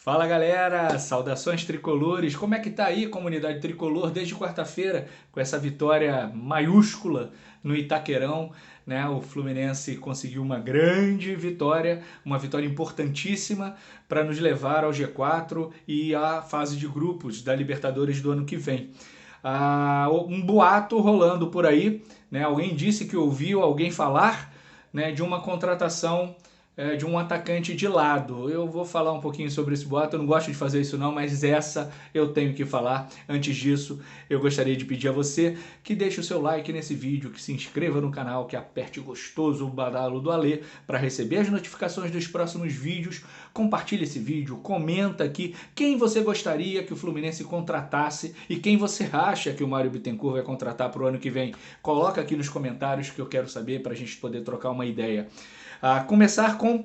Fala galera, saudações tricolores, como é que tá aí comunidade tricolor desde quarta-feira com essa vitória maiúscula no Itaquerão, né? O Fluminense conseguiu uma grande vitória, uma vitória importantíssima para nos levar ao G4 e à fase de grupos da Libertadores do ano que vem. Um boato rolando por aí, né? Alguém disse que ouviu alguém falar, né, de uma contratação de um atacante de lado. Eu vou falar um pouquinho sobre esse boato, eu não gosto de fazer isso não, mas essa eu tenho que falar. Antes disso, eu gostaria de pedir a você que deixe o seu like nesse vídeo, que se inscreva no canal, que aperte gostoso o badalo do Alê para receber as notificações dos próximos vídeos. Compartilhe esse vídeo, comenta aqui quem você gostaria que o Fluminense contratasse e quem você acha que o Mário Bittencourt vai contratar para o ano que vem. Coloca aqui nos comentários que eu quero saber para a gente poder trocar uma ideia. Começar com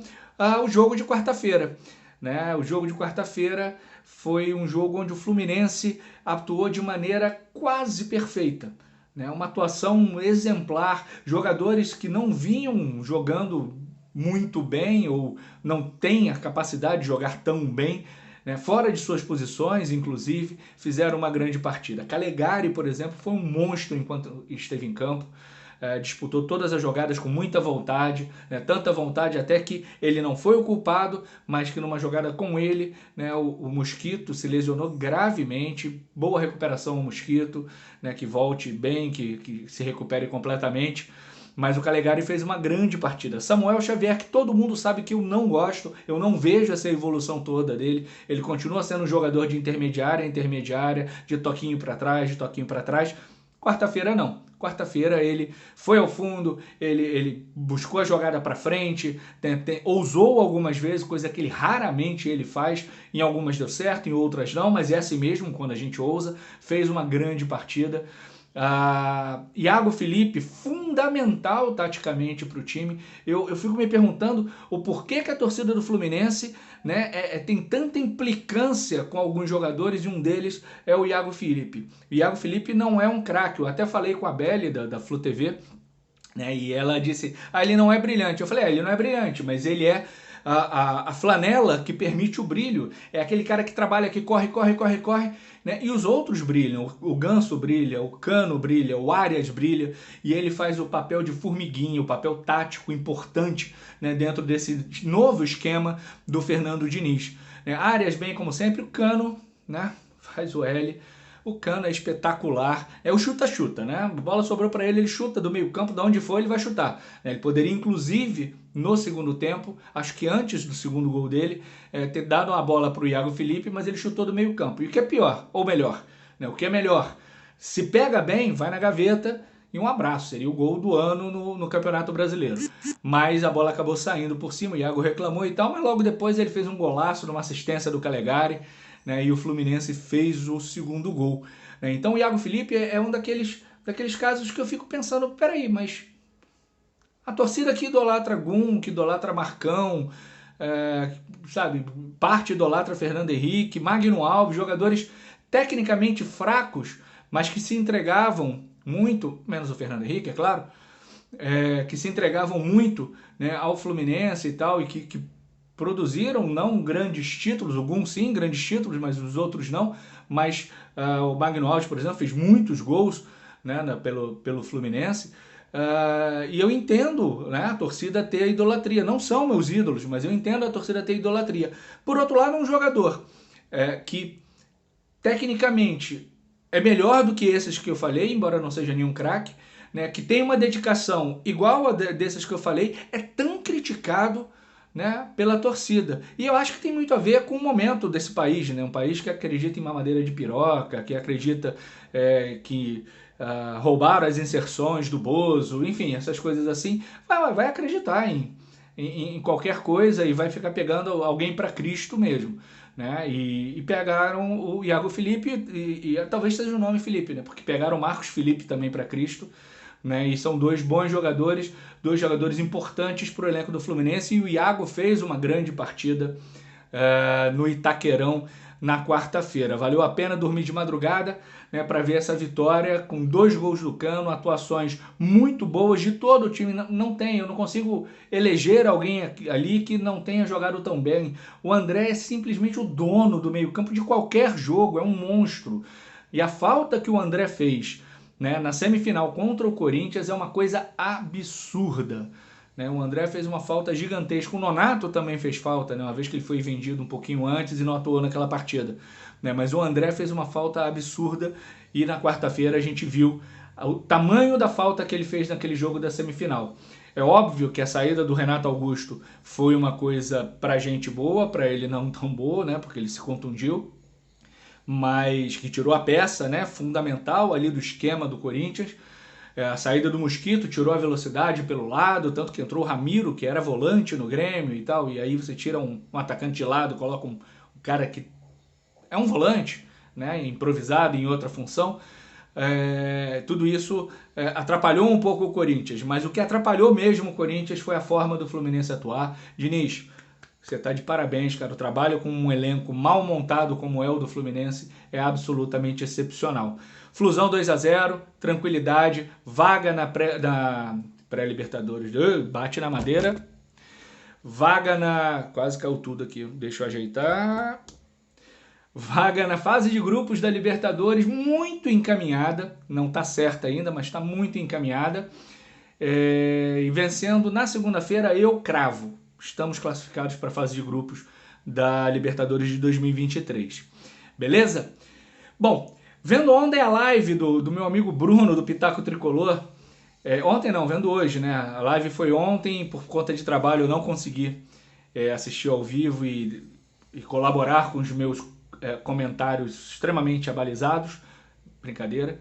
o jogo de quarta-feira. Né? O jogo de quarta-feira foi um jogo onde o Fluminense atuou de maneira quase perfeita. Né? Uma atuação exemplar, jogadores que não vinham jogando muito bem ou não têm a capacidade de jogar tão bem, né? Fora de suas posições, inclusive, fizeram uma grande partida. Calegari, por exemplo, foi um monstro enquanto esteve em campo. Disputou todas as jogadas com muita vontade, né, tanta vontade até que ele não foi o culpado, mas que numa jogada com ele, né, o Mosquito se lesionou gravemente. Boa recuperação o Mosquito, né, que volte bem, que se recupere completamente. Mas o Calegari fez uma grande partida. Samuel Xavier, que todo mundo sabe que eu não gosto, eu não vejo essa evolução toda dele. Ele continua sendo um jogador de intermediária, de toquinho para trás, de toquinho para trás. Quarta-feira não. Quarta-feira ele foi ao fundo, ele buscou a jogada para frente, ousou algumas vezes, coisa que ele raramente ele faz. Em algumas deu certo, em outras não, mas é assim mesmo quando a gente ousa. Fez uma grande partida. Iago Felipe, fundamental taticamente para o time. Eu fico me perguntando o porquê que a torcida do Fluminense, né, tem tanta implicância com alguns jogadores, e um deles é o Iago Felipe. O Iago Felipe não é um craque. Eu até falei com a Beli da Flu TV, né, e ela disse, ele não é brilhante. Eu falei, ele não é brilhante, mas ele é a flanela que permite o brilho. É aquele cara que trabalha, que corre, né? E os outros brilham. O Ganso brilha, o Cano brilha, o Arias brilha, e ele faz o papel de formiguinha, o papel tático importante, né, dentro desse novo esquema do Fernando Diniz. Arias bem como sempre, o Cano, né, faz o L. O Cano é espetacular, é o chuta-chuta, né? A bola sobrou para ele, ele chuta do meio campo, de onde for ele vai chutar. Ele poderia, inclusive, no segundo tempo, acho que antes do segundo gol dele, ter dado uma bola para o Iago Felipe, mas ele chutou do meio campo. E o que é pior, ou melhor, né? O que é melhor, se pega bem, vai na gaveta e um abraço, seria o gol do ano no Campeonato Brasileiro. Mas a bola acabou saindo por cima, o Iago reclamou e tal, mas logo depois ele fez um golaço numa assistência do Calegari, né, e o Fluminense fez o segundo gol. Então o Iago Felipe é um daqueles casos que eu fico pensando, peraí, mas a torcida que idolatra Gum, que idolatra Marcão, sabe, parte idolatra Fernando Henrique, Magno Alves, jogadores tecnicamente fracos, mas que se entregavam muito, menos o Fernando Henrique, é claro, que se entregavam muito, né, ao Fluminense e tal, e que produziram não grandes títulos, o Gum sim, grandes títulos, mas os outros não, mas o Magno Alves, por exemplo, fez muitos gols, né, pelo Fluminense, e eu entendo, né, a torcida ter a idolatria, não são meus ídolos, mas eu entendo a torcida ter idolatria. Por outro lado, um jogador que tecnicamente é melhor do que esses que eu falei, embora não seja nenhum craque, né, que tem uma dedicação igual a desses que eu falei, é tão criticado, né, pela torcida. E eu acho que tem muito a ver com o momento desse país, né? Um país que acredita em mamadeira de piroca, que acredita que roubaram as inserções do Bozo, enfim, essas coisas assim. Vai acreditar em qualquer coisa e vai ficar pegando alguém para Cristo mesmo. Né? E pegaram o Iago Felipe, e talvez seja o nome Felipe, né? Porque pegaram o Marcos Felipe também para Cristo. Né, e são dois bons jogadores, dois jogadores importantes para o elenco do Fluminense, e o Iago fez uma grande partida no Itaquerão na quarta-feira. Valeu a pena dormir de madrugada, né, para ver essa vitória com 2 gols do Cano, atuações muito boas de todo o time. Eu não consigo eleger alguém ali que não tenha jogado tão bem. O André é simplesmente o dono do meio-campo de qualquer jogo, é um monstro. E a falta que o André fez, né, na semifinal contra o Corinthians é uma coisa absurda. Né? O André fez uma falta gigantesca. O Nonato também fez falta, né? Uma vez que ele foi vendido um pouquinho antes e não atuou naquela partida. Né? Mas o André fez uma falta absurda e na quarta-feira a gente viu o tamanho da falta que ele fez naquele jogo da semifinal. É óbvio que a saída do Renato Augusto foi uma coisa pra gente boa, pra ele não tão boa, né? Porque ele se contundiu, mas que tirou a peça, né, fundamental ali do esquema do Corinthians. A saída do Mosquito tirou a velocidade pelo lado, tanto que entrou o Ramiro, que era volante no Grêmio e tal, e aí você tira um atacante de lado, coloca um cara que é um volante, né, improvisado em outra função. Tudo isso atrapalhou um pouco o Corinthians, mas o que atrapalhou mesmo o Corinthians foi a forma do Fluminense atuar. Diniz, você está de parabéns, cara. O trabalho com um elenco mal montado como é o do Fluminense é absolutamente excepcional. Flusão 2-0, tranquilidade, vaga na pré-Libertadores. Bate na madeira. Vaga na... Quase caiu tudo aqui, deixa eu ajeitar. Vaga na fase de grupos da Libertadores, muito encaminhada. Não está certa ainda, mas está muito encaminhada. E vencendo na segunda-feira, eu cravo. Estamos classificados para a fase de grupos da Libertadores de 2023. Beleza? Bom, vendo ontem a live do meu amigo Bruno, do Pitaco Tricolor, ontem não, vendo hoje, né? A live foi ontem, por conta de trabalho eu não consegui assistir ao vivo e colaborar com os meus comentários extremamente abalizados, brincadeira,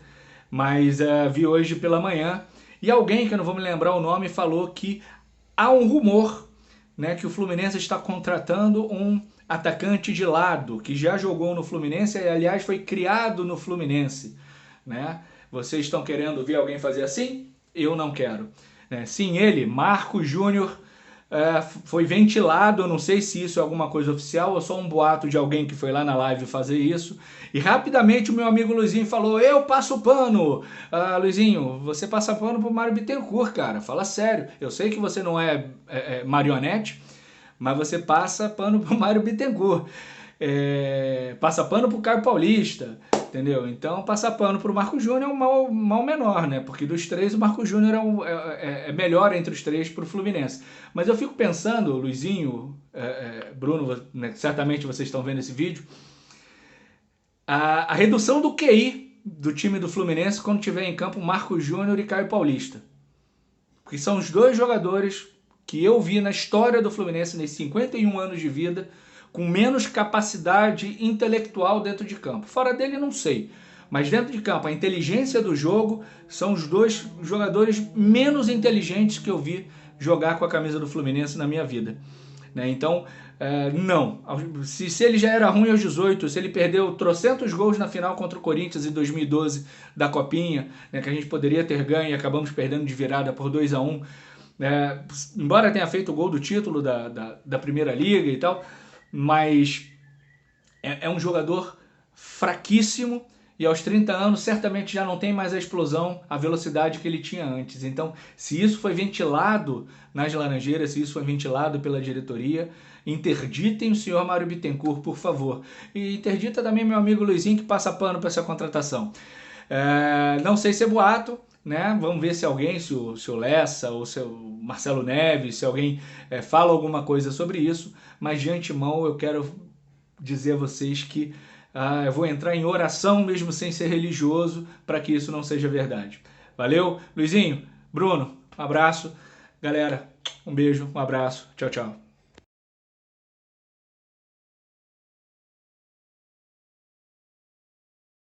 mas vi hoje pela manhã, e alguém, que eu não vou me lembrar o nome, falou que há um rumor, né, que o Fluminense está contratando um atacante de lado, que já jogou no Fluminense e, aliás, foi criado no Fluminense. Né? Vocês estão querendo ver alguém fazer assim? Eu não quero. Sim, ele, Marcos Júnior, foi ventilado, eu não sei se isso é alguma coisa oficial ou só um boato de alguém que foi lá na live fazer isso. E rapidamente o meu amigo Luizinho falou, eu passo pano. Luizinho, você passa pano pro Mário Bittencourt, cara, fala sério. Eu sei que você não é marionete, mas você passa pano pro Mário Bittencourt. Passa pano pro Caio Paulista, entendeu? Então, passar pano pro Marcos Júnior é um mal menor, né? Porque dos três, o Marcos Júnior é melhor entre os três pro Fluminense. Mas eu fico pensando, Luizinho, Bruno, né, certamente vocês estão vendo esse vídeo, a redução do QI do time do Fluminense quando tiver em campo Marcos Júnior e Caio Paulista. Porque são os dois jogadores que eu vi na história do Fluminense, nesses 51 anos de vida, com menos capacidade intelectual dentro de campo. Fora dele, não sei. Mas dentro de campo, a inteligência do jogo são os dois jogadores menos inteligentes que eu vi jogar com a camisa do Fluminense na minha vida. Né? Então, não. Se ele já era ruim aos 18, se ele perdeu trocentos gols na final contra o Corinthians em 2012 da Copinha, né, que a gente poderia ter ganho e acabamos perdendo de virada por 2-1, embora tenha feito o gol do título da Primeira Liga e tal, mas é um jogador fraquíssimo e aos 30 anos certamente já não tem mais a explosão, a velocidade que ele tinha antes. Então, se isso foi ventilado nas Laranjeiras, se isso foi ventilado pela diretoria, interditem o senhor Mário Bittencourt, por favor. E interdita também meu amigo Luizinho, que passa pano para essa contratação. Não sei se é boato, né? Vamos ver se alguém, se o Lessa ou se o Marcelo Neves, se alguém fala alguma coisa sobre isso, mas de antemão eu quero dizer a vocês que eu vou entrar em oração mesmo sem ser religioso para que isso não seja verdade. Valeu, Luizinho, Bruno, um abraço, galera, um beijo, um abraço, tchau, tchau.